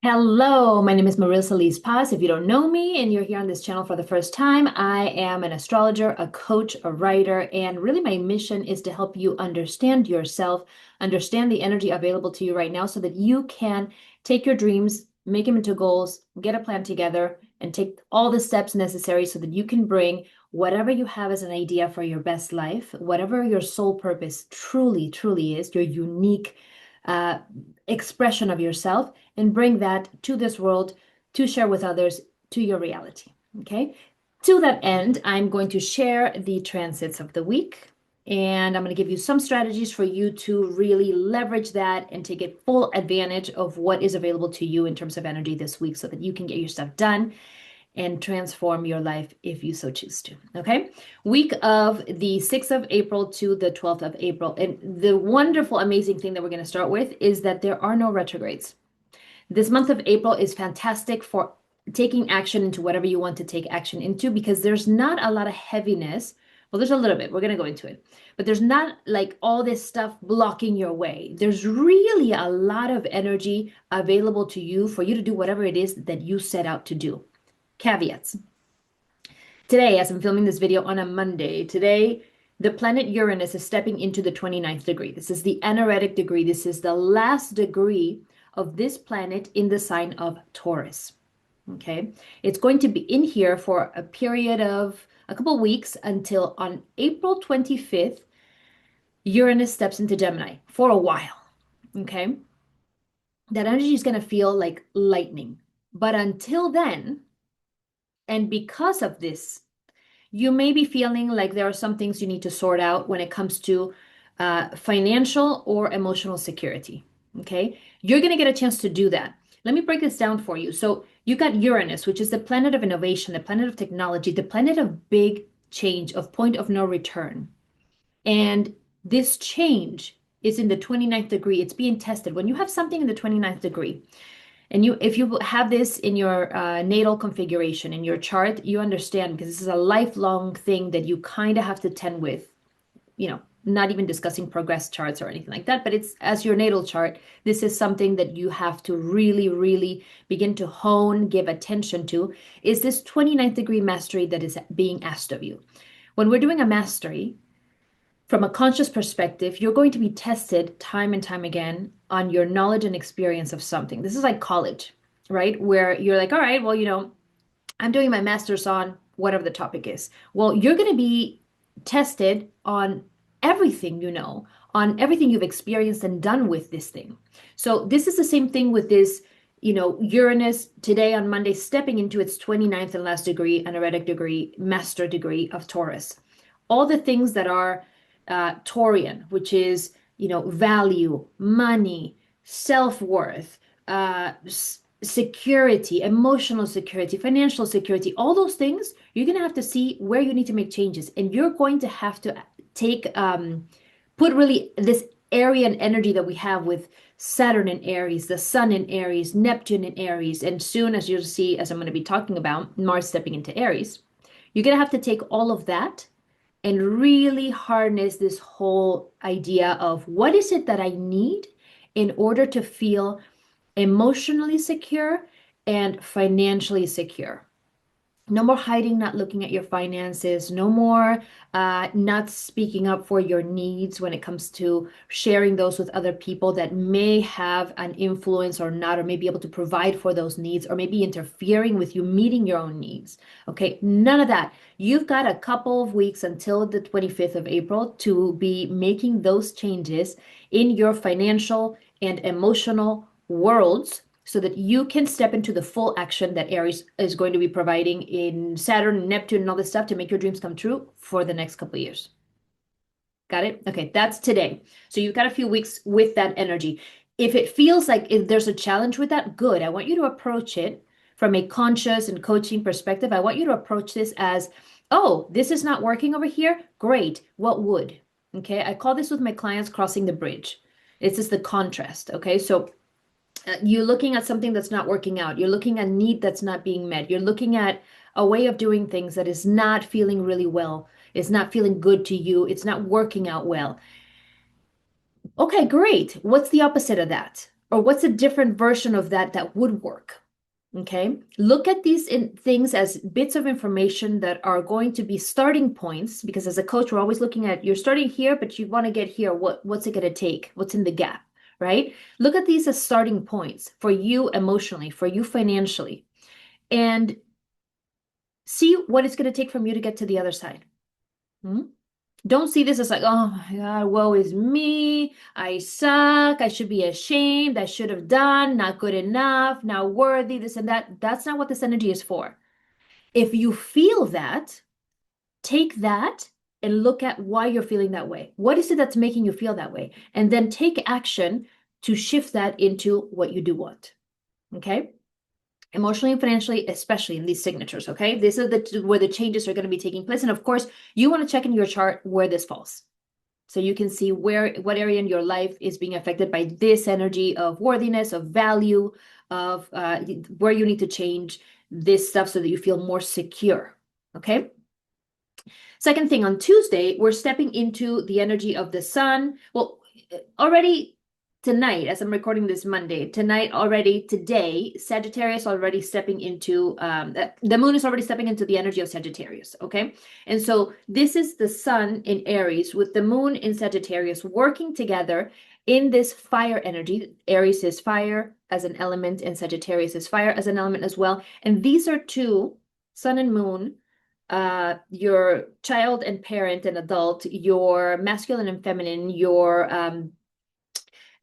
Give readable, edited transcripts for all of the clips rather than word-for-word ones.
Hello, my name is Marissa Lees Paz. If you don't know me and you're here on this channel for the first time, I am an astrologer, a coach, a writer, and really my mission is to help you understand yourself, understand the energy available to you right now so that you can take your dreams, make them into goals, get a plan together, and take all the steps necessary so that you can bring whatever you have as an idea for your best life, whatever your soul purpose truly, truly is, your unique uh, expression of yourself and bring that to this world to share with others, to your reality. Okay. To that end, I'm going to share the transits of the week. And I'm going to give you some strategies for you to really leverage that and take full advantage of what is available to you in terms of energy this week so that you can get your stuff done and transform your life if you so choose to. Okay. Week of the 6th of April to the 12th of April. And the wonderful, amazing thing that we're going to start with is that there are no retrogrades. This month of April is fantastic for taking action into whatever you want to take action into because there's not a lot of heaviness. Well, there's a little bit. We're going to go into it. But there's not like all this stuff blocking your way. There's really a lot of energy available to you for you to do whatever it is that you set out to do. Caveats. Today, as I'm filming this video on a Monday, today the planet Uranus is stepping into the 29th degree. This is the anaretic degree. This is the last degree of this planet in the sign of Taurus. Okay. It's going to be in here for a period of a couple weeks until on April 25th, Uranus steps into Gemini for a while. Okay. That energy is going to feel like lightning. But until then, and because of this, you may be feeling like there are some things you need to sort out when it comes to financial or emotional security. Okay. You're going to get a chance to do that. Let me break this down for you. So you got Uranus, which is the planet of innovation, the planet of technology, the planet of big change, of point of no return. And this change is in the 29th degree. It's being tested. When you have something in the 29th degree, and if you have this in your natal configuration, in your chart, you understand because this is a lifelong thing that you kind of have to tend with, not even discussing progress charts or anything like that, but it's as your natal chart, this is something that you have to really, really begin to hone, give attention to, is this 29th degree mastery that is being asked of you. When we're doing a mastery, from a conscious perspective, you're going to be tested time and time again on your knowledge and experience of something. This is like college, right? Where you're like, all right, well, I'm doing my master's on whatever the topic is. Well, you're going to be tested on everything on everything you've experienced and done with this thing. So this is the same thing with this, Uranus today on Monday stepping into its 29th and last degree, anaretic degree, master degree of Taurus. All the things that are Taurian, which is, value, money, self-worth, security, emotional security, financial security, all those things, you're going to have to see where you need to make changes. And you're going to have to put really this Aryan energy that we have with Saturn in Aries, the Sun in Aries, Neptune in Aries, and soon, as you'll see, as I'm going to be talking about, Mars stepping into Aries, you're going to have to take all of that and really harness this whole idea of what is it that I need in order to feel emotionally secure and financially secure. No more hiding, not looking at your finances. No more not speaking up for your needs when it comes to sharing those with other people that may have an influence or not, or may be able to provide for those needs, or maybe interfering with you meeting your own needs. Okay, none of that. You've got a couple of weeks until the 25th of April to be making those changes in your financial and emotional worlds so that you can step into the full action that Aries is going to be providing in Saturn, Neptune, and all this stuff to make your dreams come true for the next couple of years. Got it? Okay, that's today. So you've got a few weeks with that energy. If it feels like if there's a challenge with that, good. I want you to approach it from a conscious and coaching perspective. I want you to approach this as, oh, this is not working over here. Great. What would? Okay, I call this with my clients crossing the bridge. It's just the contrast. Okay, so you're looking at something that's not working out. You're looking at need that's not being met. You're looking at a way of doing things that is not feeling really well. It's not feeling good to you. It's not working out well. Okay, great. What's the opposite of that? Or what's a different version of that that would work? Okay, look at these things as bits of information that are going to be starting points, because as a coach, we're always looking at you're starting here, but you want to get here. What's it going to take? What's in the gap, right? Look at these as starting points for you emotionally, for you financially, and see what it's going to take from you to get to the other side. Hmm? Don't see this as like, oh my God, woe is me. I suck. I should be ashamed. I should have done, not good enough, not worthy, this and that. That's not what this energy is for. If you feel that, take that and look at why you're feeling that way. What is it that's making you feel that way? And then take action to shift that into what you do want. Okay? Emotionally and financially, especially in these signatures. Okay? This is where the changes are going to be taking place. And of course, you want to check in your chart where this falls. So you can see what area in your life is being affected by this energy of worthiness, of value, of where you need to change this stuff so that you feel more secure. Okay. Second thing, on Tuesday, we're stepping into the energy of the sun. Well, already tonight, as I'm recording this Monday, today, Sagittarius already stepping into, the moon is already stepping into the energy of Sagittarius, okay? And so this is the sun in Aries with the moon in Sagittarius working together in this fire energy. Aries is fire as an element, and Sagittarius is fire as an element as well. And these are two, sun and moon, your child and parent and adult, your masculine and feminine, your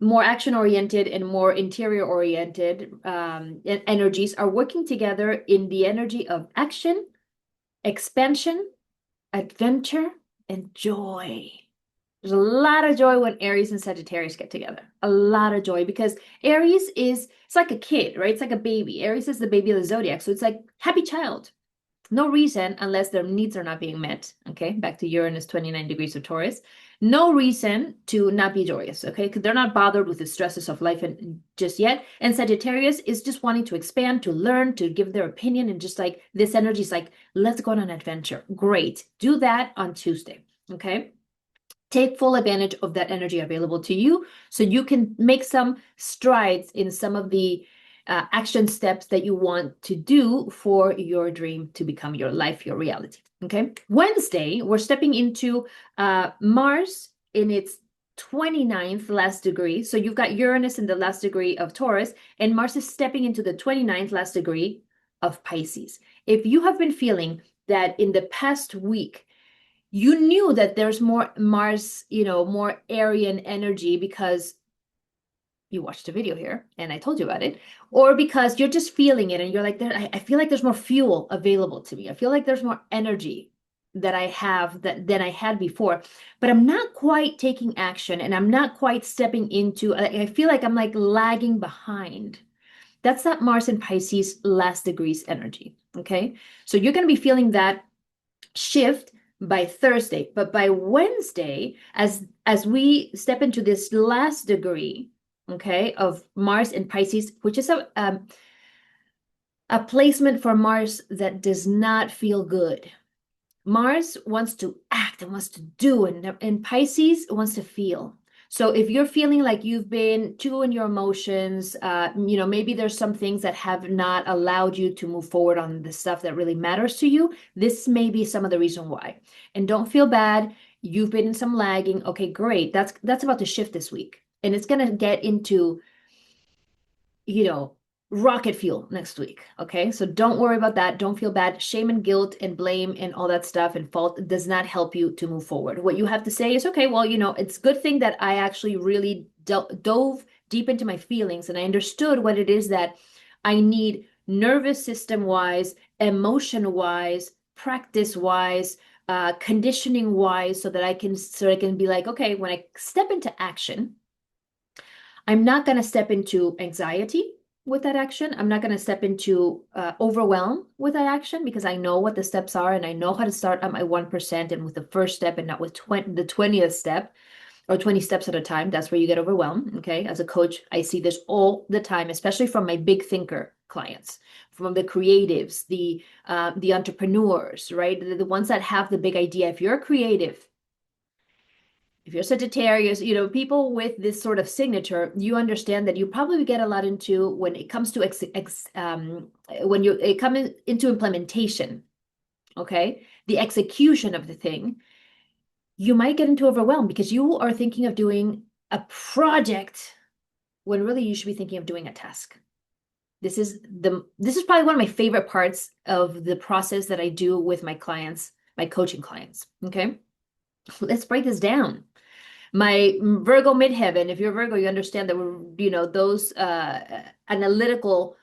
more action oriented and more interior oriented energies are working together in the energy of action, expansion, adventure, and joy. There's a lot of joy when Aries and Sagittarius get together. A lot of joy, because Aries it's like a kid, right? It's like a baby. Aries is the baby of the zodiac. So it's like happy child. No reason, unless their needs are not being met. Okay, back to Uranus, 29 degrees of Taurus. No reason to not be joyous. Okay, because they're not bothered with the stresses of life and just yet. And Sagittarius is just wanting to expand, to learn, to give their opinion, and just like this energy is like, let's go on an adventure. Great, do that on Tuesday. Okay. Take full advantage of that energy available to you so you can make some strides in some of the action steps that you want to do for your dream to become your life, your reality. Okay. Wednesday, we're stepping into Mars in its 29th last degree. So you've got Uranus in the last degree of Taurus, and Mars is stepping into the 29th last degree of Pisces. If you have been feeling that in the past week, you knew that there's more Mars, more Aryan energy because you watched a video here and I told you about it, or because you're just feeling it and you're like, I feel like there's more fuel available to me. I feel like there's more energy that I have than I had before, but I'm not quite taking action and I'm not quite stepping into, I feel like I'm like lagging behind. That's that Mars and Pisces last degrees energy. Okay. So you're going to be feeling that shift by Thursday, but by Wednesday, as we step into this last degree, okay, of Mars and Pisces, which is a placement for Mars that does not feel good. Mars wants to act and wants to do, and Pisces wants to feel. So if you're feeling like you've been too in your emotions, maybe there's some things that have not allowed you to move forward on the stuff that really matters to you. This may be some of the reason why. And don't feel bad. You've been in some lagging. Okay, great. That's about to shift this week. And it's going to get into rocket fuel next week. Okay. So don't worry about that. Don't feel bad. Shame and guilt and blame and all that stuff and fault does not help you to move forward. What you have to say is, okay, well, it's a good thing that I actually really dove deep into my feelings and I understood what it is that I need nervous system wise, emotion wise, practice wise, conditioning wise, so that I can be like, okay, when I step into action, I'm not going to step into anxiety with that action. I'm not going to step into overwhelm with that action because I know what the steps are and I know how to start at my 1% and with the first step and not with the 20th step or 20 steps at a time. That's where you get overwhelmed. Okay. As a coach, I see this all the time, especially from my big thinker clients, from the creatives, the entrepreneurs, right? The ones that have the big idea. If you're a creative, If you're Sagittarius, people with this sort of signature, you understand that you probably get a lot into when it comes to when it comes into implementation, okay? The execution of the thing, you might get into overwhelm because you are thinking of doing a project when really you should be thinking of doing a task. This is probably one of my favorite parts of the process that I do with my clients, my coaching clients, okay? Let's break this down. My Virgo midheaven, if you're Virgo, you understand that those analytical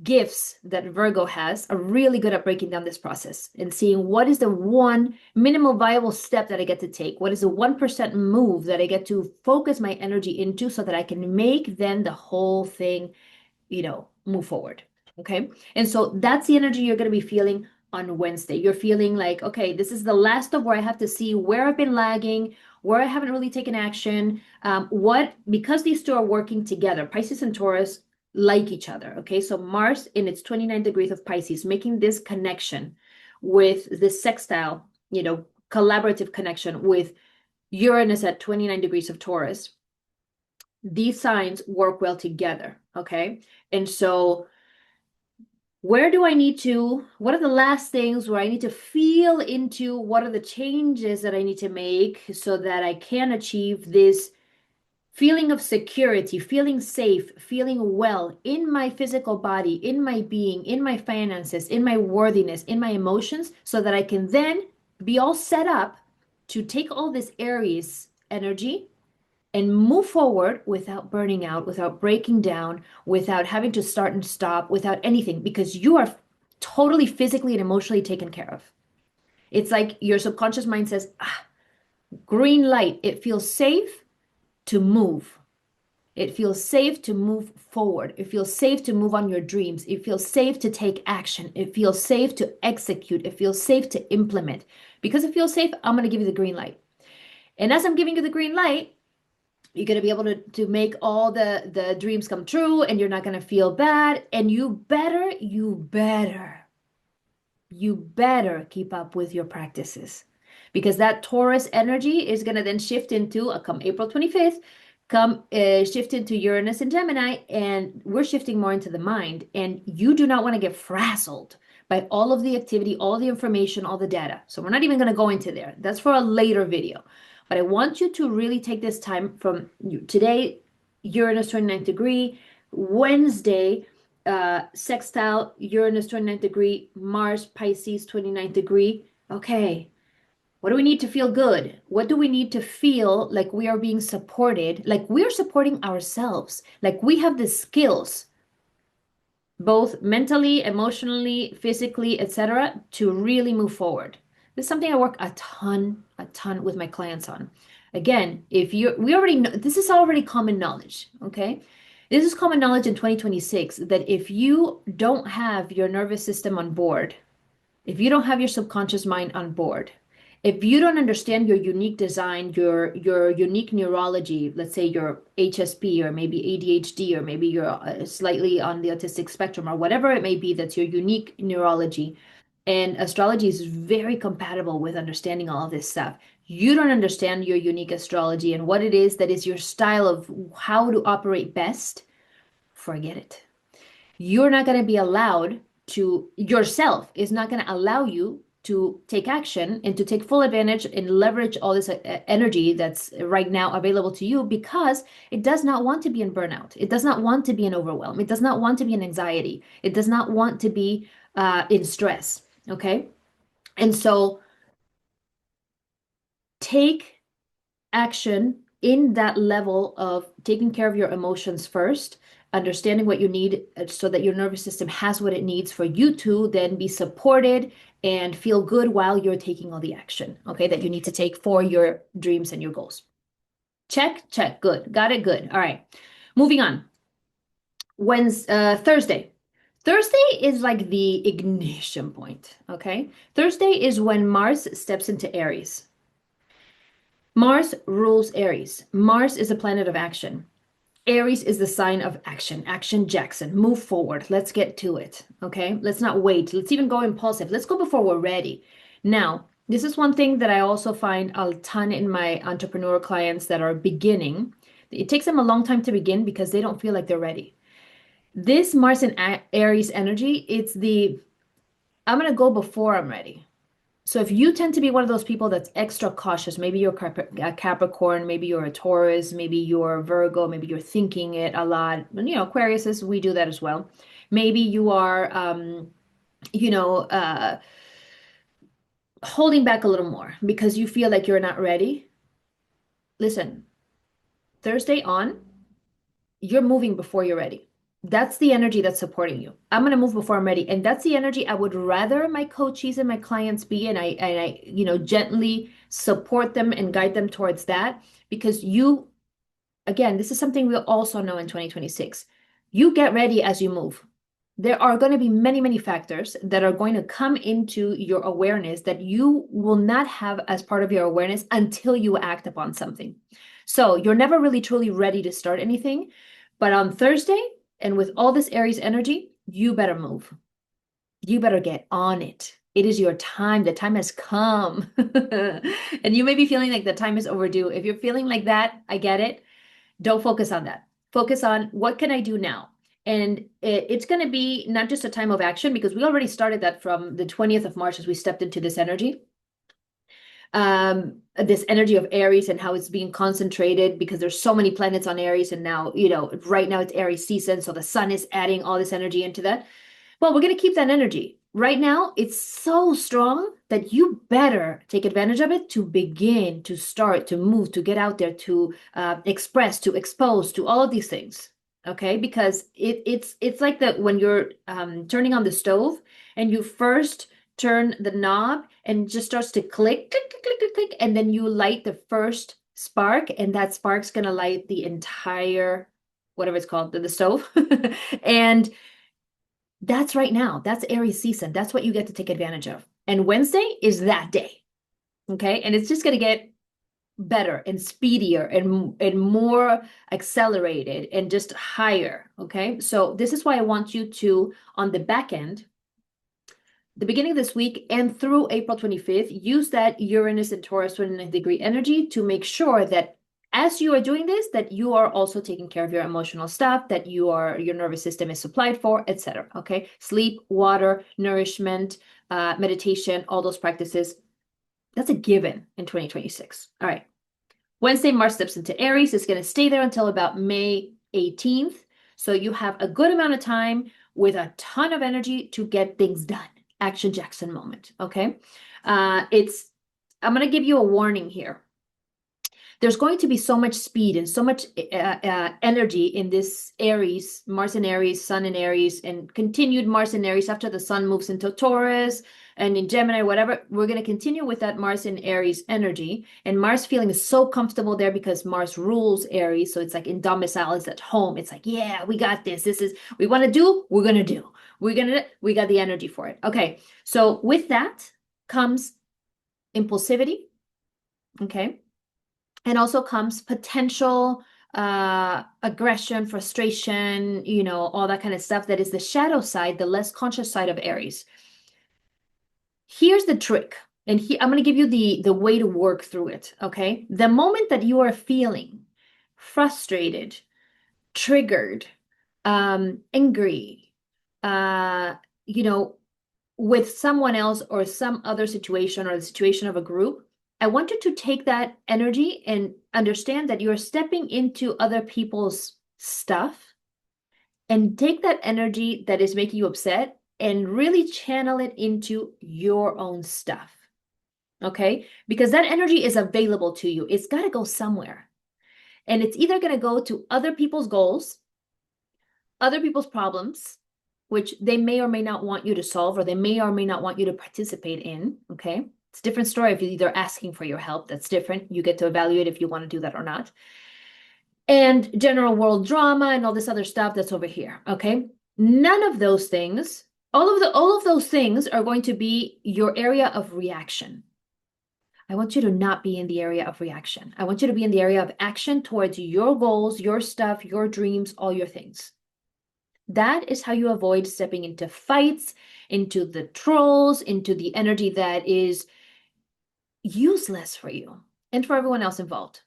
gifts that Virgo has are really good at breaking down this process and seeing what is the one minimal viable step that I get to take. What is the 1% move that I get to focus my energy into so that I can make then the whole thing, move forward. Okay. And so that's the energy you're going to be feeling on Wednesday. You're feeling like, okay, this is the last of where I have to see where I've been lagging, where I haven't really taken action. Because these two are working together, Pisces and Taurus like each other. Okay. So Mars in its 29 degrees of Pisces, making this connection with this sextile, collaborative connection with Uranus at 29 degrees of Taurus. These signs work well together. Okay. And so what are the last things where I need to feel into what are the changes that I need to make so that I can achieve this feeling of security, feeling safe, feeling well in my physical body, in my being, in my finances, in my worthiness, in my emotions, so that I can then be all set up to take all this Aries energy and move forward without burning out, without breaking down, without having to start and stop, without anything, because you are totally physically and emotionally taken care of. It's like your subconscious mind says, green light. It feels safe to move. It feels safe to move forward. It feels safe to move on your dreams. It feels safe to take action. It feels safe to execute. It feels safe to implement. Because it feels safe, I'm going to give you the green light. And as I'm giving you the green light, you're going to be able to make all the dreams come true, and you're not going to feel bad. And you better keep up with your practices, because that Taurus energy is going to then shift into come April 25th, shift into Uranus and Gemini, and we're shifting more into the mind. And you do not want to get frazzled by all of the activity, all the information, all the data. So we're not even going to go into there. That's for a later video. But I want you to really take this time from today, Uranus 29th degree, Wednesday, sextile Uranus 29th degree, Mars Pisces 29th degree. Okay, what do we need to feel good? What do we need to feel like we are being supported, like we are supporting ourselves, like we have the skills, both mentally, emotionally, physically, etc., to really move forward? This is something I work a ton with my clients on. Again, we already know, this is already common knowledge, okay? This is common knowledge in 2026 that if you don't have your nervous system on board, if you don't have your subconscious mind on board, if you don't understand your unique design, your unique neurology, let's say your HSP or maybe ADHD or maybe you're slightly on the autistic spectrum or whatever it may be, that's your unique neurology. And astrology is very compatible with understanding all of this stuff. You don't understand your unique astrology and what it is that is your style of how to operate best, forget it. You're not going to be allowed to, yourself is not going to allow you to take action and to take full advantage and leverage all this energy that's right now available to you, because it does not want to be in burnout. It does not want to be in overwhelm. It does not want to be in anxiety. It does not want to be in stress. Okay. And so take action in that level of taking care of your emotions first, understanding what you need so that your nervous system has what it needs for you to then be supported and feel good while you're taking all the action, okay, that you need to take for your dreams and your goals. Check, check, good. Got it, good. All right. Moving on. Thursday. Thursday is like the ignition point, okay? Thursday is when Mars steps into Aries. Mars rules Aries. Mars is a planet of action. Aries is the sign of action. Action Jackson. Move forward. Let's get to it. Okay? Let's not wait. Let's even go impulsive. Let's go before we're ready. Now, This is one thing that I also find a ton in my entrepreneur clients that are beginning. It takes them a long time to begin because they don't feel like they're ready. This Mars and Aries energy, it's the I'm going to go before I'm ready. So if you tend to be one of those people that's extra cautious, maybe you're a Capricorn, maybe you're a Taurus, maybe you're a Virgo, maybe you're thinking it a lot. And, Aquarius is, we do that as well. Maybe you are, you know, uh, holding back a little more because you feel like you're not ready. Listen, Thursday on, you're moving before you're ready. That's the energy that's supporting you. I'm going to move before I'm ready. And that's the energy I would rather my coaches and my clients be. And I gently support them and guide them towards that because again, this is something we'll also know in 2026. You get ready as you move. There are going to be many, many factors that are going to come into your awareness that you will not have as part of your awareness until you act upon something. So you're never really truly ready to start anything. But on Thursday, and with all this Aries energy, you better move. You better get on it. It is your time. The time has come. And you may be feeling like the time is overdue. If you're feeling like that, I get it. Don't focus on that. Focus on what can I do now? And it's going to be not just a time of action because we already started that from the 20th of March as we stepped into this energy. This energy of Aries and how it's being concentrated because there's so many planets on Aries. And now, right now it's Aries season. So the sun is adding all this energy into that. Well, we're going to keep that energy. Right now, it's so strong that you better take advantage of it to begin, to start, to move, to get out there, to express, to expose, to all of these things. Okay, because it's like that when you're turning on the stove and you first turn the knob and it just starts to click, click, click, click, click, click, and then you light the first spark, and that spark's gonna light the entire whatever it's called, the stove. And that's right now. That's Aries season. That's what you get to take advantage of. And Wednesday is that day. Okay. And it's just going to get better and speedier and more accelerated and just higher. Okay. So this is why I want you to, on the back end, the beginning of this week and through April 25th, use that Uranus and Taurus 29-degree energy to make sure that as you are doing this, that you are also taking care of your emotional stuff, that your nervous system is supplied for, etc. Okay, sleep, water, nourishment, meditation, all those practices. That's a given in 2026. All right. Wednesday, Mars steps into Aries. It's going to stay there until about May 18th. So you have a good amount of time with a ton of energy to get things done. Action Jackson moment. Okay. I'm going to give you a warning here. There's going to be so much speed and so much energy in this Aries, Mars in Aries, Sun in Aries, and continued Mars in Aries after the Sun moves into Taurus and in Gemini, whatever. We're going to continue with that Mars in Aries energy. And Mars feeling so comfortable there because Mars rules Aries. So it's like in domicile, it's at home. It's like, yeah, we got this. This is, we want to do, we're going to do. We got the energy for it. Okay. So with that comes impulsivity. Okay. And also comes potential aggression, frustration, all that kind of stuff that is the shadow side, the less conscious side of Aries. Here's the trick. And I'm going to give you the way to work through it. Okay. The moment that you are feeling frustrated, triggered, angry, with someone else or some other situation or the situation of a group, I want you to take that energy and understand that you're stepping into other people's stuff and take that energy that is making you upset and really channel it into your own stuff. Okay? Because that energy is available to you. It's got to go somewhere. And it's either going to go to other people's goals, other people's problems, which they may or may not want you to solve, or they may or may not want you to participate in. Okay. It's a different story if you're either asking for your help. That's different. You get to evaluate if you want to do that or not. And general world drama and all this other stuff that's over here. Okay. None of those things, all of those things are going to be your area of reaction. I want you to not be in the area of reaction. I want you to be in the area of action towards your goals, your stuff, your dreams, all your things. That is how you avoid stepping into fights, into the trolls, into the energy that is useless for you and for everyone else involved.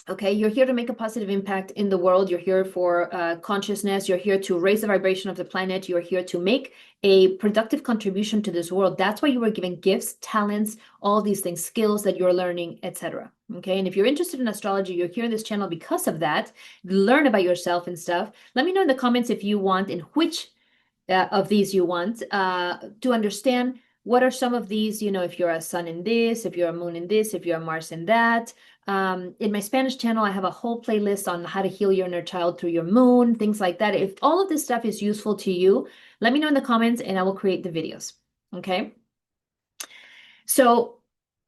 Okay, you're here to make a positive impact in the world. You're here for consciousness. You're here to raise the vibration of the planet. You're here to make a productive contribution to this world. That's why you were given gifts, talents, all these things, skills that you're learning, etc. Okay, and if you're interested in astrology, you're here in this channel because of that. Learn about yourself and stuff. Let me know in the comments if you want and which of these you want to understand what are some of these, if you're a sun in this, if you're a moon in this, if you're a Mars in that. In my Spanish channel, I have a whole playlist on how to heal your inner child through your moon, things like that. If all of this stuff is useful to you, let me know in the comments and I will create the videos. Okay. So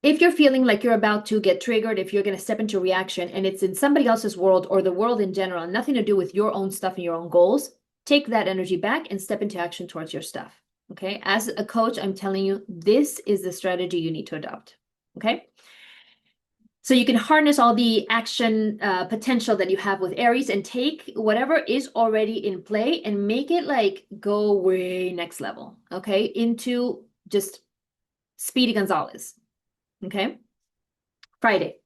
if you're feeling like you're about to get triggered, if you're going to step into reaction and it's in somebody else's world or the world in general, nothing to do with your own stuff and your own goals, take that energy back and step into action towards your stuff. Okay. As a coach, I'm telling you, this is the strategy you need to adopt. Okay. So you can harness all the action potential that you have with Aries and take whatever is already in play and make it like go way next level. Okay. Into just Speedy Gonzalez. Okay. Friday.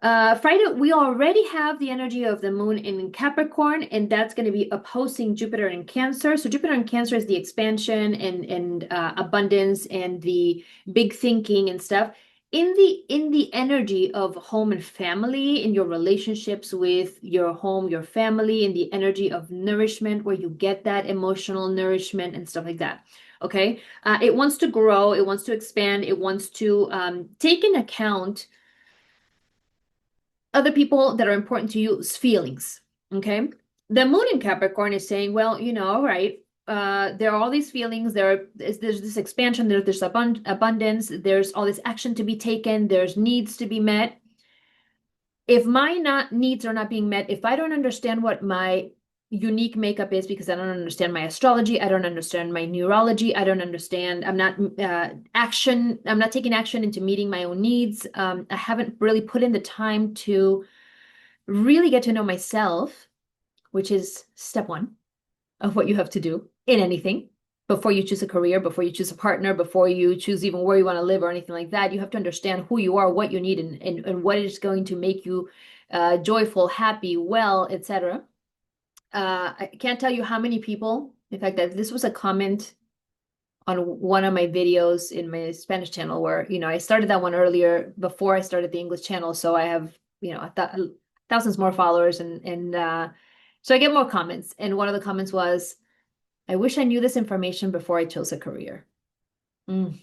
Friday, we already have the energy of the moon in Capricorn, and that's going to be opposing Jupiter in Cancer. So Jupiter in Cancer is the expansion and abundance and the big thinking and stuff. In the energy of home and family, in your relationships with your home, your family, in the energy of nourishment, where you get that emotional nourishment and stuff like that. Okay, it wants to grow, it wants to expand, it wants to take in account other people that are important to you's feelings. Okay. The moon in Capricorn is saying, well, all right, there are all these feelings, there's this expansion, there's abundance, there's all this action to be taken, there's needs to be met. If my needs are not being met, if I don't understand what my unique makeup is because I don't understand my astrology, I don't understand my neurology, I don't understand, I'm not taking action into meeting my own needs. I haven't really put in the time to really get to know myself, which is step one of what you have to do in anything. Before you choose a career, before you choose a partner, before you choose even where you want to live or anything like that, you have to understand who you are, what you need, and what is going to make you joyful, happy, well, etc. I can't tell you how many people, in fact, that this was a comment on one of my videos in my Spanish channel where, I started that one earlier before I started the English channel. So I have, thousands more followers and so I get more comments. And one of the comments was, I wish I knew this information before I chose a career. Mm.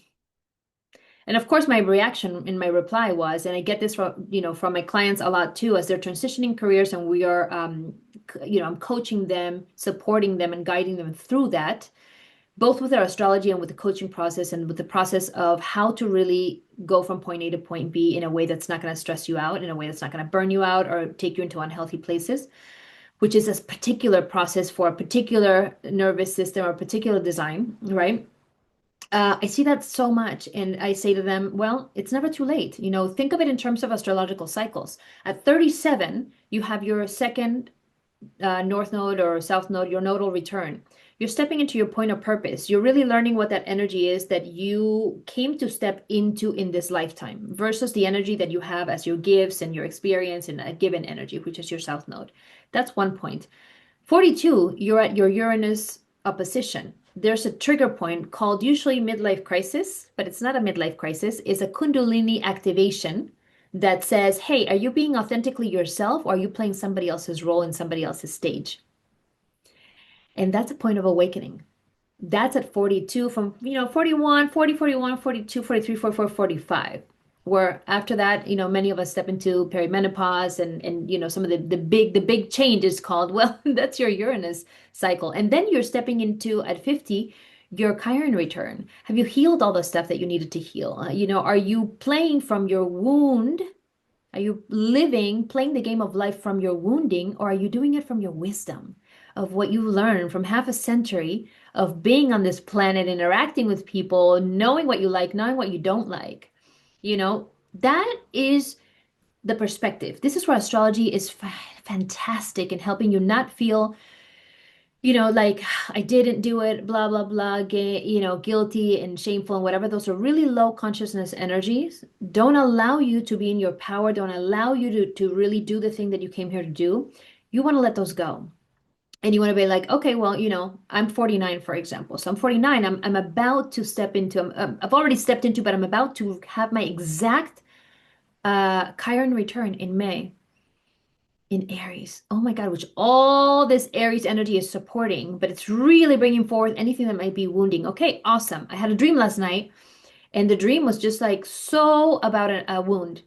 And of course, my reaction in my reply was, and I get this from my clients a lot too, as they're transitioning careers and we are, I'm coaching them, supporting them and guiding them through that, both with our astrology and with the coaching process and with the process of how to really go from point A to point B in a way that's not going to stress you out, in a way that's not going to burn you out or take you into unhealthy places, which is a particular process for a particular nervous system or a particular design, right? I see that so much, and I say to them, well, it's never too late. Think of it in terms of astrological cycles. At 37, you have your second north node or south node, your nodal return. You're stepping into your point of purpose. You're really learning what that energy is that you came to step into in this lifetime versus the energy that you have as your gifts and your experience in a given energy, which is your south node. That's one point. 42, you're at your Uranus opposition. There's a trigger point called usually midlife crisis, but it's not a midlife crisis. It's a Kundalini activation that says, hey, are you being authentically yourself or are you playing somebody else's role in somebody else's stage? And that's a point of awakening. That's at 42 from, 41, 40, 41, 42, 43, 44, 45. Where after that, many of us step into perimenopause and some of the big change is called, well, that's your Uranus cycle. And then you're stepping into at 50, your Chiron return. Have you healed all the stuff that you needed to heal? Are you playing from your wound? Are you playing the game of life from your wounding, or are you doing it from your wisdom of what you learned from half a century of being on this planet, interacting with people, knowing what you like, knowing what you don't like? That is the perspective. This is where astrology is fantastic in helping you not feel like I didn't do it, blah, blah, blah, guilty and shameful and whatever. Those are really low consciousness energies. Don't allow you to be in your power. Don't allow you to really do the thing that you came here to do. You want to let those go. And you want to be like, okay, well, I'm 49, for example. So I'm 49. I'm about to step into, I've already stepped into, but I'm about to have my exact Chiron return in May in Aries. Oh my God, which all this Aries energy is supporting, but it's really bringing forth anything that might be wounding. Okay, awesome. I had a dream last night, and the dream was just like so about a wound.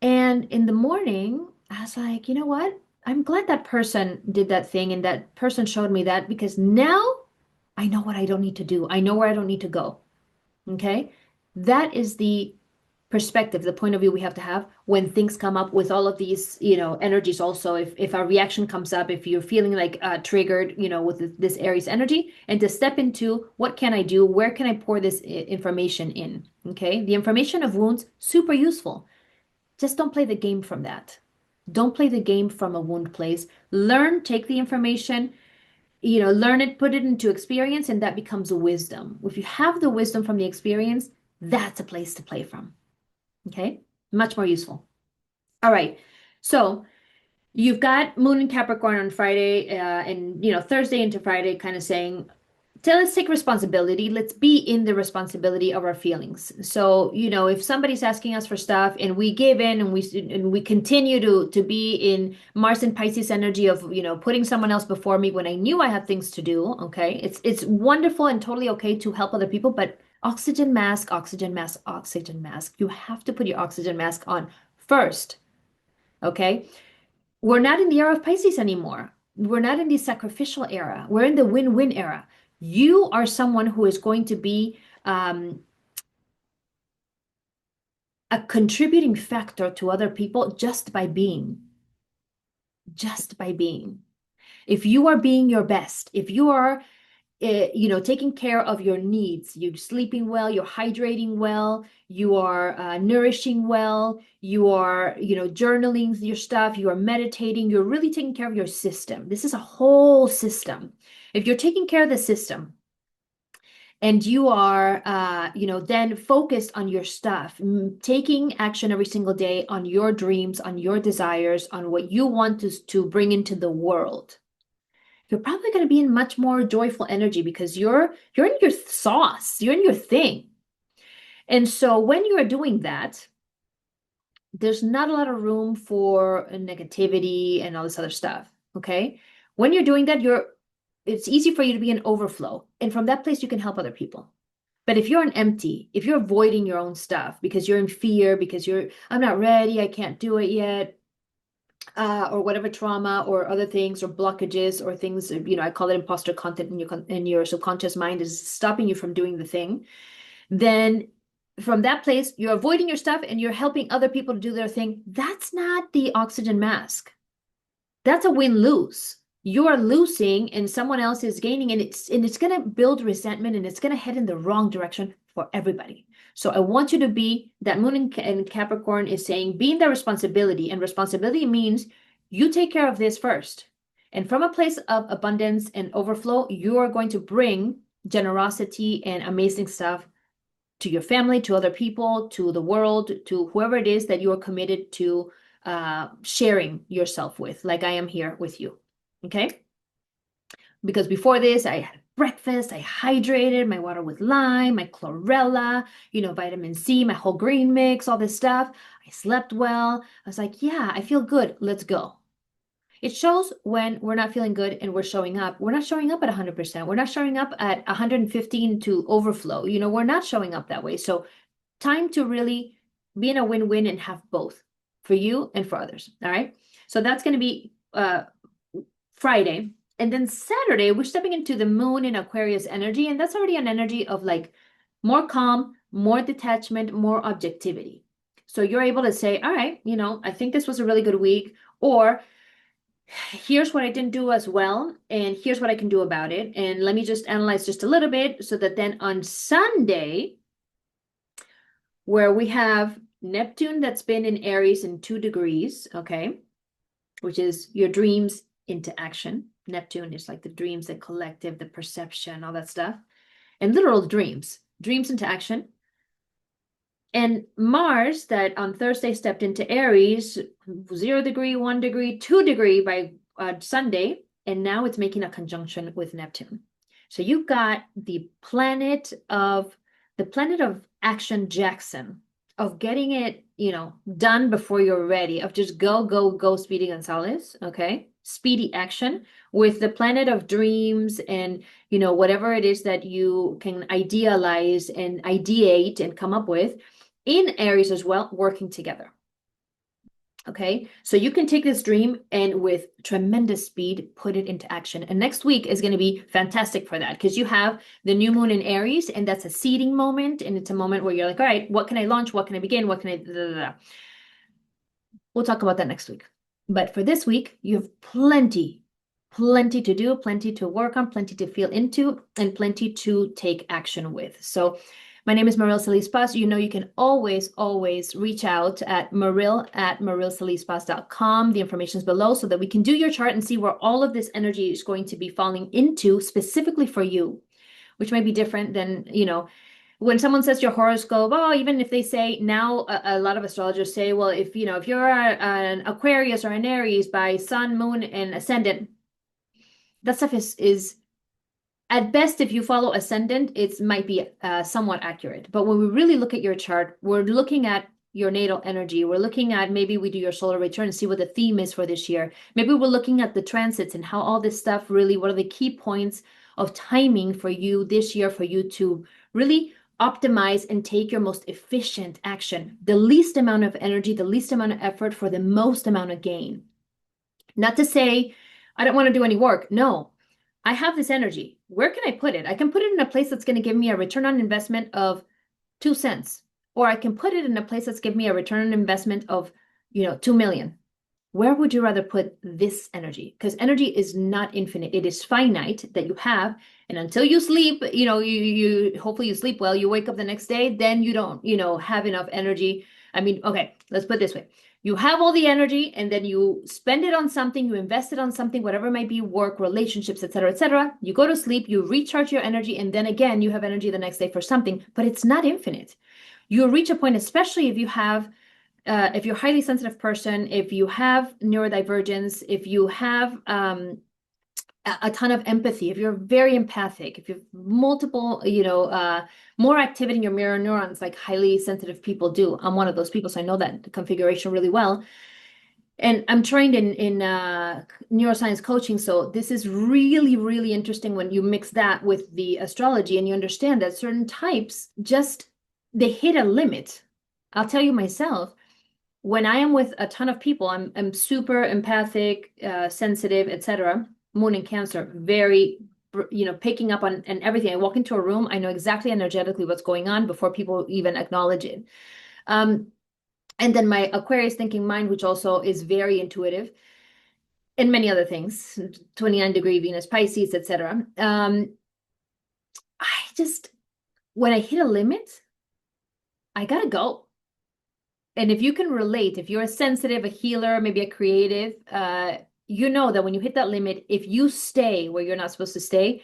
And in the morning, I was like, you know what? I'm glad that person did that thing and that person showed me that because now I know what I don't need to do. I know where I don't need to go. Okay. That is the perspective, the point of view we have to have when things come up with all of these, energies. Also, if our reaction comes up, if you're feeling like triggered, with this Aries energy, and to step into what can I do? Where can I pour this information in? Okay. The information of wounds, super useful. Just don't play the game from that. Don't play the game from a wound place. Learn, take the information, learn it, put it into experience, and that becomes a wisdom. If you have the wisdom from the experience, that's a place to play from. Okay? Much more useful. All right. So you've got Moon in Capricorn on Friday, and Thursday into Friday, kind of saying, let's take responsibility. Let's be in the responsibility of our feelings. So, if somebody's asking us for stuff and we give in and we continue to be in Mars and Pisces energy of, putting someone else before me when I knew I had things to do, okay? It's wonderful and totally okay to help other people, but oxygen mask, oxygen mask, oxygen mask. You have to put your oxygen mask on first, okay? We're not in the era of Pisces anymore. We're not in the sacrificial era. We're in the win-win era. You are someone who is going to be a contributing factor to other people just by being. Just by being. If you are being your best, if you are taking care of your needs, you're sleeping well, you're hydrating well, you are nourishing well, you are, journaling your stuff, you are meditating, you're really taking care of your system. This is a whole system. If you're taking care of the system and you are, then focused on your stuff, taking action every single day on your dreams, on your desires, on what you want to bring into the world, you're probably going to be in much more joyful energy because you're in your sauce, you're in your thing. And so when you are doing that, there's not a lot of room for negativity and all this other stuff. Okay. When you're doing that, it's easy for you to be in overflow. And from that place, you can help other people. But if you're an empty, if you're avoiding your own stuff because you're in fear, because I'm not ready, I can't do it yet, or whatever trauma or other things or blockages or things, I call it imposter content in your subconscious mind is stopping you from doing the thing, then from that place, you're avoiding your stuff and you're helping other people to do their thing. That's not the oxygen mask. That's a win-lose. You are losing and someone else is gaining, and it's going to build resentment and it's going to head in the wrong direction for everybody. So I want you to be that Moon in Capricorn is saying, be in the responsibility, and responsibility means you take care of this first. And from a place of abundance and overflow, you are going to bring generosity and amazing stuff to your family, to other people, to the world, to whoever it is that you are committed to sharing yourself with, like I am here with you. Okay? Because before this, I had breakfast, I hydrated, my water with lime, my chlorella, vitamin C, my whole green mix, all this stuff. I slept well. I was like, yeah, I feel good. Let's go. It shows when we're not feeling good and we're showing up. We're not showing up at 100%. We're not showing up at 115 to overflow. We're not showing up that way. So time to really be in a win-win and have both for you and for others. All right. So that's going to be Friday. And then Saturday, we're stepping into the Moon in Aquarius energy. And that's already an energy of like more calm, more detachment, more objectivity. So you're able to say, all right, I think this was a really good week. Or here's what I didn't do as well, and here's what I can do about it. And let me just analyze just a little bit so that then on Sunday, where we have Neptune that's been in Aries in 2 degrees, okay, which is your dreams into action. Neptune is like the dreams, the collective, the perception, all that stuff. And literal dreams into action. And Mars, that on Thursday stepped into Aries, 0 degree, 1 degree, 2 degree by Sunday, and now it's making a conjunction with Neptune. So you've got the planet of action Jackson, of getting it, done before you're ready, of just go, go, go, Speedy Gonzalez, okay? Speedy action with the planet of dreams and, whatever it is that you can idealize and ideate and come up with in Aries as well, working together. Okay, so you can take this dream and with tremendous speed put it into action. And next week is going to be fantastic for that because you have the new moon in Aries, and that's a seeding moment. And it's a moment where you're like, all right, what can I launch? What can I begin? What can I? Da, da, da. We'll talk about that next week. But for this week, you have plenty to do, plenty to work on, plenty to feel into, and plenty to take action with. So my name is Maril Solis-Paz. You know, you can always reach out at maril@marilsolis-paz.com. The information is below so that we can do your chart and see where all of this energy is going to be falling into specifically for you, which might be different than, when someone says your horoscope, oh, even if they say now, a lot of astrologers say, well, if you're an Aquarius or an Aries by sun, moon, and ascendant, that stuff is at best, if you follow ascendant, it might be somewhat accurate. But when we really look at your chart, we're looking at your natal energy. We're looking at, maybe we do your solar return and see what the theme is for this year. Maybe we're looking at the transits and how all this stuff really, what are the key points of timing for you this year for you to really optimize and take your most efficient action. The least amount of energy, the least amount of effort for the most amount of gain. Not to say, I don't want to do any work. No, I have this energy. Where can I put it? I can put it in a place that's going to give me a return on investment of 2 cents, or I can put it in a place that's give me a return on investment of, 2 million. Where would you rather put this energy? Because energy is not infinite. It is finite that you have. And until you sleep, you hopefully you sleep well, you wake up the next day, then you don't, have enough energy. I mean, okay, let's put it this way. You have all the energy and then you spend it on something, you invest it on something, whatever it might be, work, relationships, et cetera, et cetera. You go to sleep, you recharge your energy, and then again, you have energy the next day for something, but it's not infinite. You reach a point, especially if you have if you're a highly sensitive person, if you have neurodivergence, if you have a ton of empathy, if you're very empathic, if you have multiple, more activity in your mirror neurons like highly sensitive people do. I'm one of those people, so I know that configuration really well. And I'm trained in neuroscience coaching, so this is really, really interesting when you mix that with the astrology and you understand that certain types they hit a limit. I'll tell you myself, when I am with a ton of people, I'm super empathic, sensitive, etc. Moon in Cancer, very, picking up on and everything. I walk into a room, I know exactly energetically what's going on before people even acknowledge it. And then my Aquarius thinking mind, which also is very intuitive, and many other things, 29-degree Venus, Pisces, etc. When I hit a limit, I gotta go. And if you can relate, if you're a sensitive, a healer, maybe a creative, you know that when you hit that limit, if you stay where you're not supposed to stay,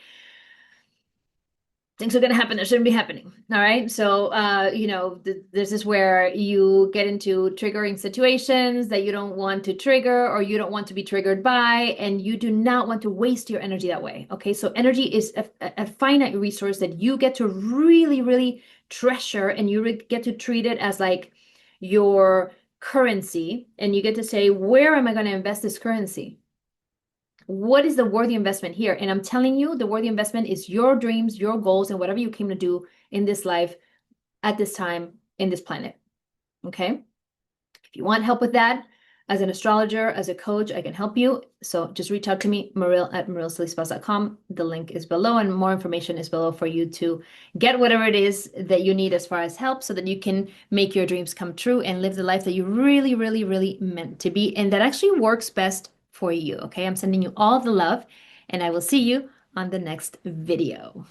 things are going to happen that shouldn't be happening. All right. So, this is where you get into triggering situations that you don't want to trigger or you don't want to be triggered by, and you do not want to waste your energy that way. Okay. So energy is a finite resource that you get to really, really treasure, and you get to treat it as like your currency, and you get to say, where am I going to invest this currency? What is the worthy investment here? And I'm telling you, the worthy investment is your dreams, your goals, and whatever you came to do in this life at this time in this planet. Okay? If you want help with that, as an astrologer, as a coach, I can help you. So just reach out to me, maril@marilsolis-paz.com. The link is below, and more information is below for you to get whatever it is that you need as far as help, so that you can make your dreams come true and live the life that you really, really, really meant to be, and that actually works best for you. Okay, I'm sending you all the love, and I will see you on the next video.